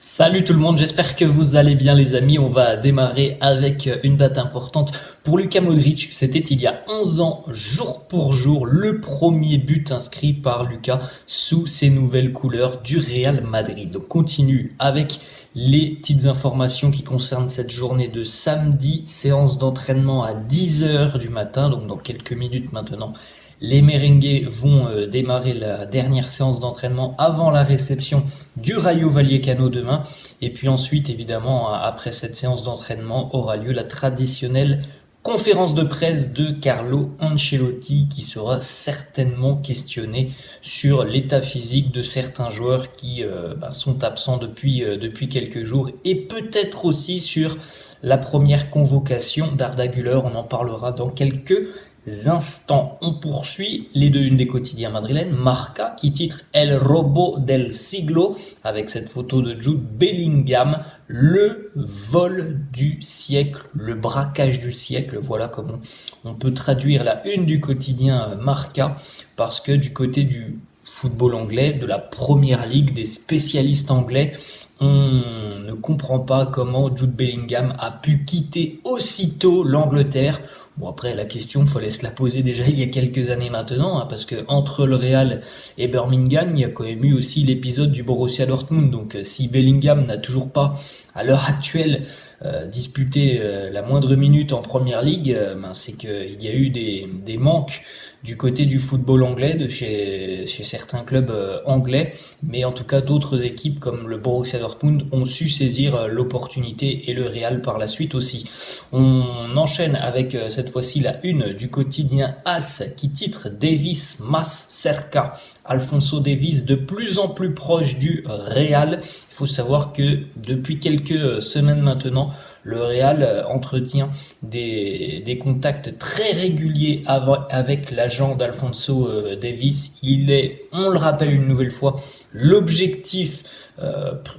Salut tout le monde, j'espère que vous allez bien les amis. On va démarrer avec une date importante pour Luka Modric. C'était il y a 11 ans, jour pour jour, le premier but inscrit par Luka sous ses nouvelles couleurs du Real Madrid. Donc continue avec les petites informations qui concernent cette journée de samedi, séance d'entraînement à 10 h du matin, donc dans quelques minutes maintenant. Les merengues vont démarrer la dernière séance d'entraînement avant la réception du Rayo Vallecano demain. Et puis ensuite, évidemment, après cette séance d'entraînement, aura lieu la traditionnelle conférence de presse de Carlo Ancelotti qui sera certainement questionné sur l'état physique de certains joueurs qui sont absents depuis quelques jours et peut-être aussi sur la première convocation d'Arda Güler. On en parlera dans quelques instants. On poursuit les deux unes des quotidiens madrilènes. Marca qui titre El Robo del Siglo avec cette photo de Jude Bellingham, le vol du siècle, le braquage du siècle. Voilà comment on peut traduire la une du quotidien Marca, parce que du côté du football anglais, de la première ligue, des spécialistes anglais, on ne comprend pas comment Jude Bellingham a pu quitter aussitôt l'Angleterre. Bon, après, la question, fallait se la poser déjà il y a quelques années maintenant, hein, parce que entre le Real et Birmingham, il y a quand même eu aussi l'épisode du Borussia Dortmund. Donc, si Bellingham n'a toujours pas, à l'heure actuelle, disputé la moindre minute en première ligue, c'est qu'il y a eu des manques du côté du football anglais, chez certains clubs anglais, mais en tout cas d'autres équipes comme le Borussia Dortmund ont su saisir l'opportunité, et le Real par la suite aussi. On enchaîne avec cette fois-ci la une du quotidien AS qui titre Davis Mas cerca. Alphonso Davies de plus en plus proche du Real. Il faut savoir que depuis quelques semaines maintenant, le Real entretient des contacts très réguliers avec l'agent d'Alphonso Davies. Il est, on le rappelle une nouvelle fois, l'objectif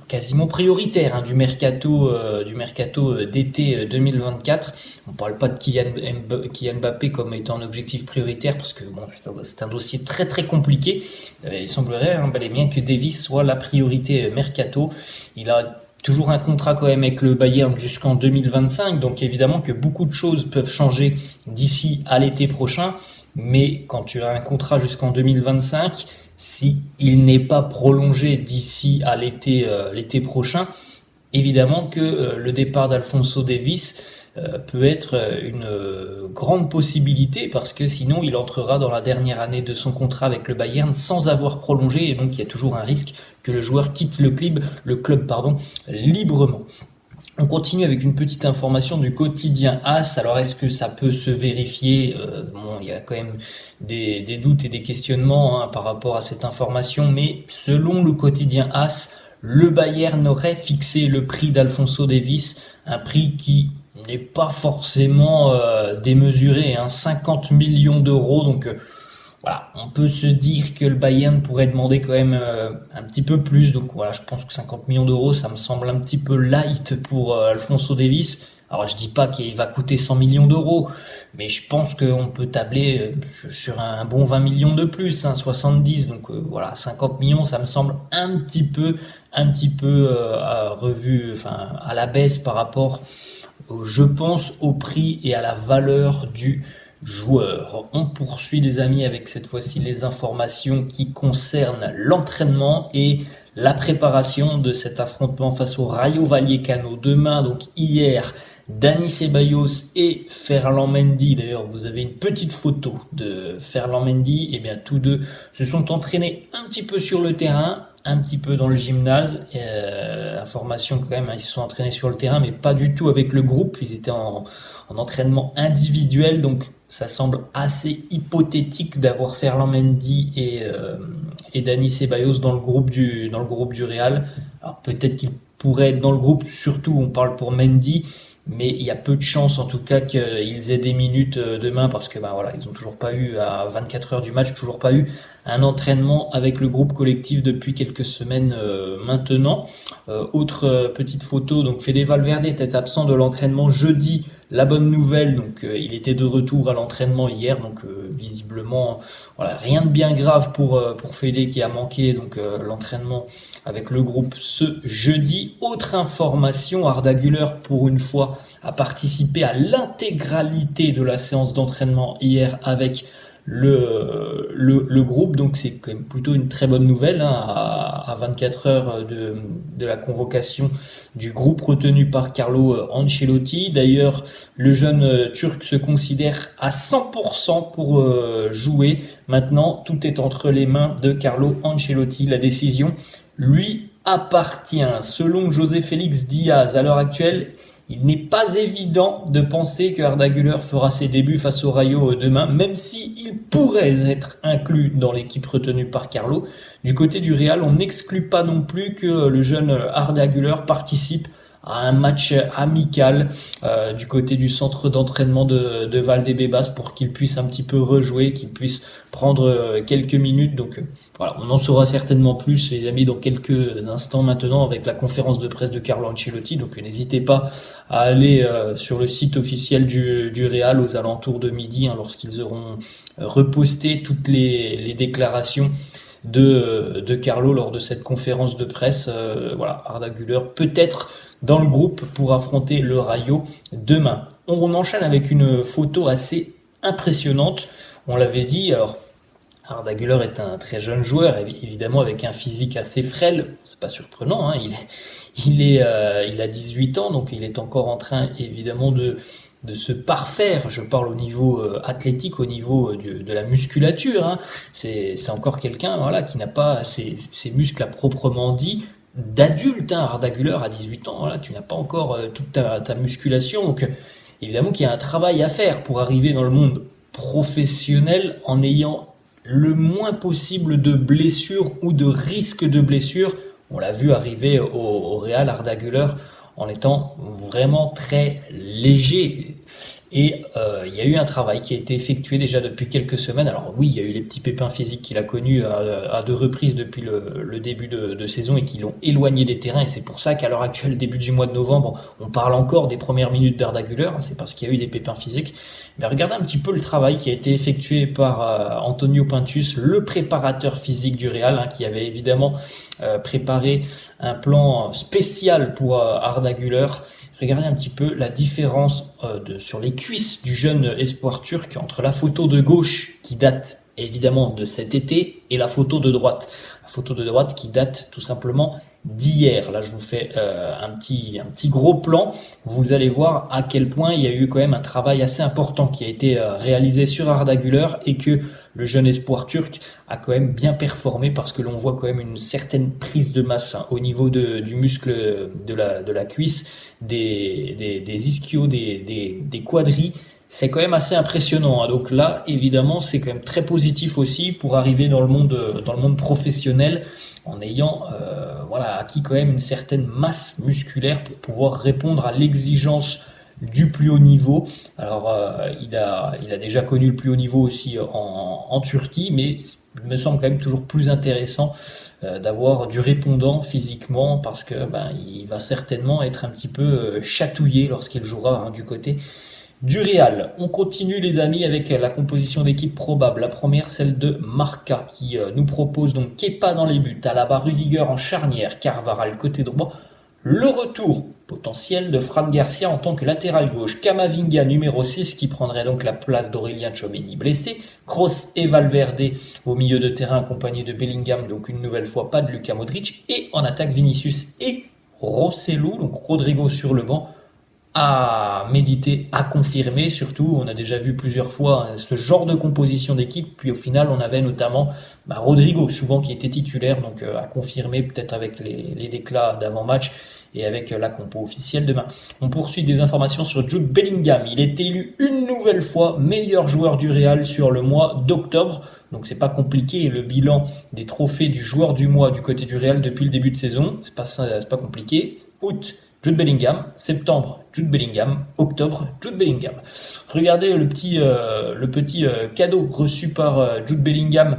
quasiment prioritaire du mercato d'été 2024. On ne parle pas de Kylian Mbappé comme étant un objectif prioritaire parce que bon, c'est un dossier très très compliqué. Il semblerait bel et bien que Davies soit la priorité mercato. Il a toujours un contrat quand même avec le Bayern jusqu'en 2025, donc évidemment que beaucoup de choses peuvent changer d'ici à l'été prochain, mais quand tu as un contrat jusqu'en 2025, si il n'est pas prolongé d'ici à l'été prochain, évidemment que le départ d'Alphonso Davies peut être une grande possibilité, parce que sinon il entrera dans la dernière année de son contrat avec le Bayern sans avoir prolongé, et donc il y a toujours un risque que le joueur quitte le club librement. On continue avec une petite information du quotidien AS. Alors, est-ce que ça peut se vérifier? Il y a quand même des doutes et des questionnements par rapport à cette information, mais selon le quotidien AS, le Bayern aurait fixé le prix d'Alphonso Davies, un prix qui n'est pas forcément démesuré, 50 millions d'euros, donc voilà, on peut se dire que le Bayern pourrait demander quand même un petit peu plus. Donc voilà, je pense que 50 millions d'euros, ça me semble un petit peu light pour Alphonso Davies. Alors je dis pas qu'il va coûter 100 millions d'euros, mais je pense qu'on peut tabler sur un bon 20 millions de plus, 70. Donc voilà, 50 millions, ça me semble un petit peu revu, à la baisse par rapport, je pense, au prix et à la valeur du joueur. On poursuit les amis avec cette fois-ci les informations qui concernent l'entraînement et la préparation de cet affrontement face au Rayo Vallecano demain. Donc hier, Dani Ceballos et Ferland Mendy, d'ailleurs vous avez une petite photo de Ferland Mendy, et bien tous deux se sont entraînés un petit peu sur le terrain, un petit peu dans le gymnase. Information quand même, ils se sont entraînés sur le terrain mais pas du tout avec le groupe, ils étaient en entraînement individuel, donc ça semble assez hypothétique d'avoir Ferland Mendy et Dani Ceballos dans le groupe du Real. Alors peut-être qu'il pourrait être dans le groupe, surtout on parle pour Mendy, mais il y a peu de chances en tout cas qu'ils aient des minutes demain, parce que ils ont toujours pas eu, à 24 heures du match, toujours pas eu un entraînement avec le groupe collectif depuis quelques semaines maintenant. Autre petite photo, donc Fede Valverde était absent de l'entraînement jeudi. La bonne nouvelle, donc il était de retour à l'entraînement hier, donc visiblement voilà, rien de bien grave pour Fede qui a manqué donc l'entraînement avec le groupe ce jeudi. Autre information, Arda Güler pour une fois a participé à l'intégralité de la séance d'entraînement hier avec le groupe, donc c'est quand même plutôt une très bonne nouvelle hein, à 24 heures de la convocation du groupe retenu par Carlo Ancelotti. D'ailleurs, le jeune Turc se considère à 100% pour jouer. Maintenant, tout est entre les mains de Carlo Ancelotti. La décision lui appartient. Selon José Félix Diaz, à l'heure actuelle, il n'est pas évident de penser que Arda Güler fera ses débuts face au Rayo demain, même s'il pourrait être inclus dans l'équipe retenue par Carlo. Du côté du Real, on n'exclut pas non plus que le jeune Arda Güler participe à un match amical du côté du centre d'entraînement de Valdebebas pour qu'il puisse un petit peu rejouer, qu'il puisse prendre quelques minutes. Donc voilà, on en saura certainement plus, les amis, dans quelques instants maintenant avec la conférence de presse de Carlo Ancelotti. Donc n'hésitez pas à aller sur le site officiel du Real aux alentours de midi hein, lorsqu'ils auront reposté toutes les déclarations de Carlo lors de cette conférence de presse. Voilà, Arda Güler peut-être dans le groupe pour affronter le Rayo demain. On enchaîne avec une photo assez impressionnante. On l'avait dit, alors Arda Güler est un très jeune joueur, évidemment avec un physique assez frêle, c'est pas surprenant, hein, il a 18 ans, donc il est encore en train évidemment de se parfaire, je parle au niveau athlétique, au niveau de la musculature, hein. C'est encore quelqu'un voilà, qui n'a pas ses muscles à proprement dit, d'adulte, hein. Arda Güler à 18 ans, voilà, tu n'as pas encore toute ta musculation, donc évidemment qu'il y a un travail à faire pour arriver dans le monde professionnel en ayant le moins possible de blessures ou de risques de blessures. On l'a vu arriver au Real, Arda Güler, en étant vraiment très léger. Et il y a eu un travail qui a été effectué déjà depuis quelques semaines. Alors oui, il y a eu les petits pépins physiques qu'il a connus à deux reprises depuis le début de saison et qui l'ont éloigné des terrains. Et c'est pour ça qu'à l'heure actuelle, début du mois de novembre, on parle encore des premières minutes d'Arda Güler. C'est parce qu'il y a eu des pépins physiques. Mais regardez un petit peu le travail qui a été effectué par Antonio Pintus, le préparateur physique du Real, hein, qui avait évidemment préparé un plan spécial pour Arda Güler. Regardez un petit peu la différence sur les cuisses du jeune espoir turc entre la photo de gauche qui date évidemment de cet été et la photo de droite. La photo de droite qui date tout simplement d'hier. Là, je vous fais un petit gros plan. Vous allez voir à quel point il y a eu quand même un travail assez important qui a été réalisé sur Arda Güler et que le jeune espoir turc a quand même bien performé parce que l'on voit quand même une certaine prise de masse hein, au niveau du muscle de la cuisse, des ischios, des quadris. C'est quand même assez impressionnant, hein. Donc là, évidemment, c'est quand même très positif aussi pour arriver dans le monde professionnel en ayant voilà, acquis quand même une certaine masse musculaire pour pouvoir répondre à l'exigence du plus haut niveau. Alors, il a déjà connu le plus haut niveau aussi en Turquie, mais il me semble quand même toujours plus intéressant d'avoir du répondant physiquement parce que il va certainement être un petit peu chatouillé lorsqu'il jouera hein, du côté du Real. On continue les amis avec la composition d'équipe probable. La première, celle de Marca qui nous propose donc Kepa dans les buts, Alaba, Rudiger en charnière, Carvajal côté droit, le retour potentiel de Fran Garcia en tant que latéral gauche, Camavinga numéro 6 qui prendrait donc la place d'Aurélien Tchouaméni blessé, Kroos et Valverde au milieu de terrain accompagné de Bellingham, donc une nouvelle fois pas de Luka Modric, et en attaque Vinicius et Rosselló, donc Rodrigo sur le banc, à méditer, à confirmer. Surtout, on a déjà vu plusieurs fois ce genre de composition d'équipe, puis au final on avait notamment Rodrigo souvent qui était titulaire, donc à confirmer peut-être avec les déclats d'avant-match et avec la compo officielle demain. On poursuit des informations sur Jude Bellingham. Il est élu une nouvelle fois meilleur joueur du Real sur le mois d'octobre. Donc c'est pas compliqué, le bilan des trophées du joueur du mois du côté du Real depuis le début de saison, c'est pas compliqué. Août, Jude Bellingham, septembre, Jude Bellingham, octobre, Jude Bellingham. Regardez le petit cadeau reçu par Jude Bellingham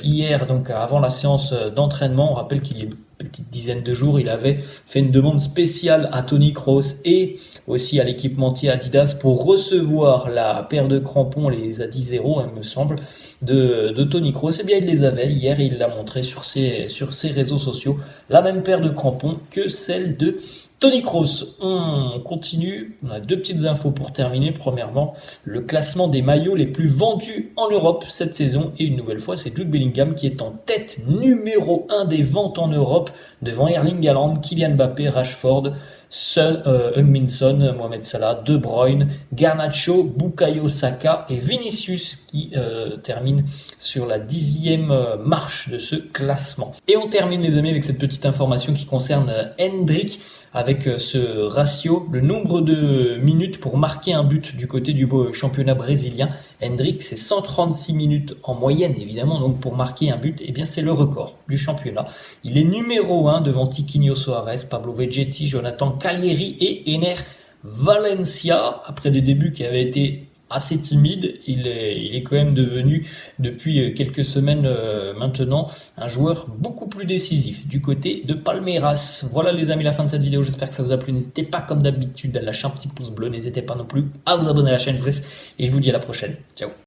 hier, donc avant la séance d'entraînement. On rappelle qu'il y a une petite dizaine de jours, il avait fait une demande spéciale à Tony Kroos et aussi à l'équipementier Adidas pour recevoir la paire de crampons, les Adi0, il me semble, de Tony Kroos. Et bien il les avait hier et il l'a montré sur ses réseaux sociaux, la même paire de crampons que celle de Tony Kroos. On continue, on a deux petites infos pour terminer. Premièrement, le classement des maillots les plus vendus en Europe cette saison. Et une nouvelle fois, c'est Jude Bellingham qui est en tête numéro 1 des ventes en Europe, devant Erling Haaland, Kylian Mbappé, Rashford, Heung-min Son, Mohamed Salah, De Bruyne, Garnacho, Bukayo Saka et Vinicius qui termine sur la 10e marche de ce classement. Et on termine les amis avec cette petite information qui concerne Endrick, avec ce ratio, le nombre de minutes pour marquer un but du côté du championnat brésilien. Endrick, c'est 136 minutes en moyenne, évidemment, donc pour marquer un but, eh bien c'est le record du championnat. Il est numéro 1 devant Tiquinho Soares, Pablo Vegetti, Jonathan Callieri et Ener Valencia. Après des débuts qui avaient été assez timide, il est quand même devenu, depuis quelques semaines maintenant, un joueur beaucoup plus décisif du côté de Palmeiras. Voilà les amis, la fin de cette vidéo, j'espère que ça vous a plu. N'hésitez pas comme d'habitude à lâcher un petit pouce bleu, n'hésitez pas non plus à vous abonner à la chaîne, et je vous dis à la prochaine. Ciao.